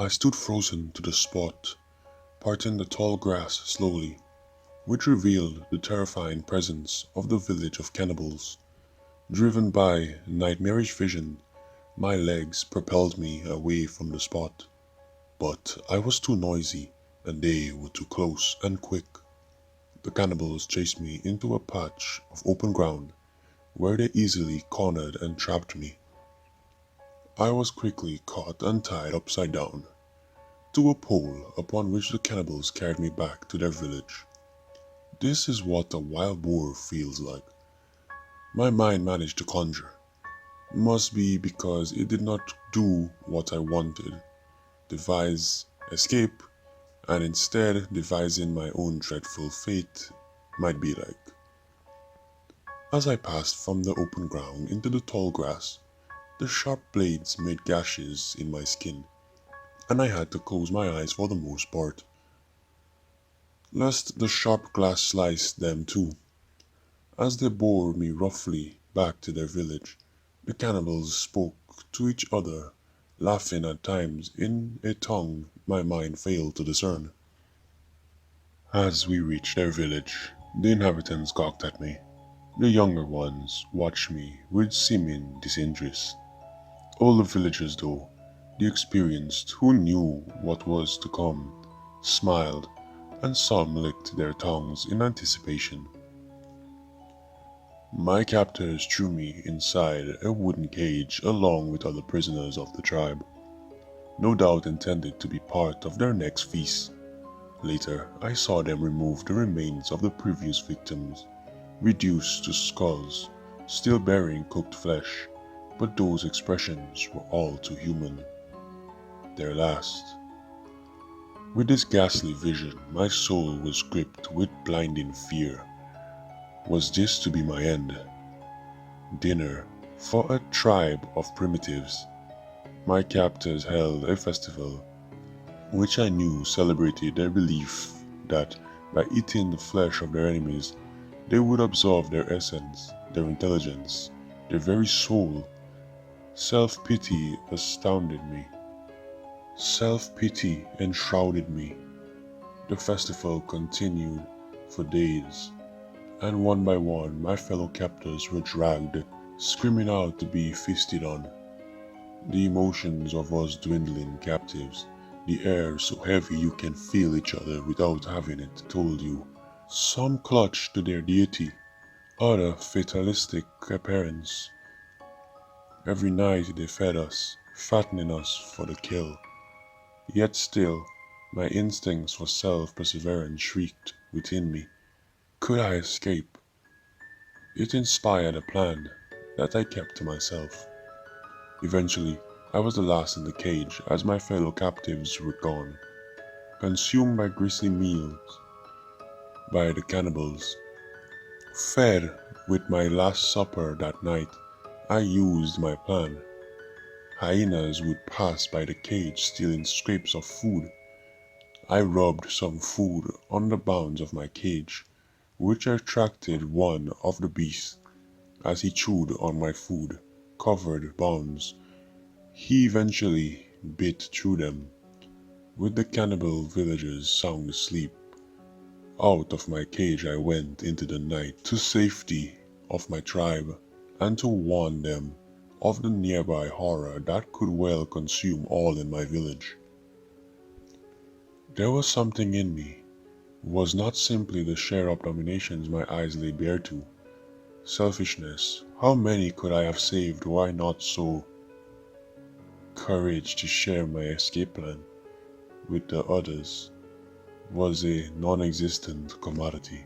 I stood frozen to the spot, parting the tall grass slowly, which revealed the terrifying presence of the village of cannibals. Driven by a nightmarish vision, my legs propelled me away from the spot. But I was too noisy, and they were too close and quick. The cannibals chased me into a patch of open ground, where they easily cornered and trapped me. I was quickly caught and tied upside down to a pole upon which the cannibals carried me back to their village. This is what a wild boar feels like, my mind managed to conjure. Must be because it did not do what I wanted, devise escape, and instead devising my own dreadful fate might be like. As I passed from the open ground into the tall grass, the sharp blades made gashes in my skin, and I had to close my eyes for the most part, lest the sharp glass slice them too. As they bore me roughly back to their village, the cannibals spoke to each other, laughing at times in a tongue my mind failed to discern. As we reached their village, the inhabitants gawked at me. The younger ones watched me with seeming disinterest. Older villagers, though, the experienced who knew what was to come, smiled, and some licked their tongues in anticipation. My captors threw me inside a wooden cage along with other prisoners of the tribe, no doubt intended to be part of their next feast. Later, I saw them remove the remains of the previous victims, reduced to skulls, still bearing cooked flesh, but those expressions were all too human. Their last. With this ghastly vision, my soul was gripped with blinding fear. Was this to be my end? Dinner for a tribe of primitives. My captors held a festival, which I knew celebrated their belief that by eating the flesh of their enemies, they would absorb their essence, their intelligence, their very soul. Self-pity astounded me. Self-pity enshrouded me. The festival continued for days, and one by one my fellow captors were dragged, screaming out to be feasted on. The emotions of us dwindling captives, the air so heavy you can feel each other without having it told you. Some clutched to their deity, other fatalistic appearance. Every night they fed us, fattening us for the kill. Yet still, my instincts for self-perseverance shrieked within me. Could I escape? It inspired a plan that I kept to myself. Eventually, I was the last in the cage as my fellow captives were gone, consumed by grisly meals by the cannibals. Fed with my last supper that night, I used my plan. Hyenas would pass by the cage stealing scraps of food. I rubbed some food on the bounds of my cage, which attracted one of the beasts. As he chewed on my food covered bounds, he eventually bit through them. With the cannibal villagers sound asleep, out of my cage I went into the night to safety of my tribe and to warn them of the nearby horror that could well consume all in my village. There was something in me. It was not simply the sheer abominations my eyes laid bare to. Selfishness. How many could I have saved were I not so courage to share my escape plan with the others was a non-existent commodity.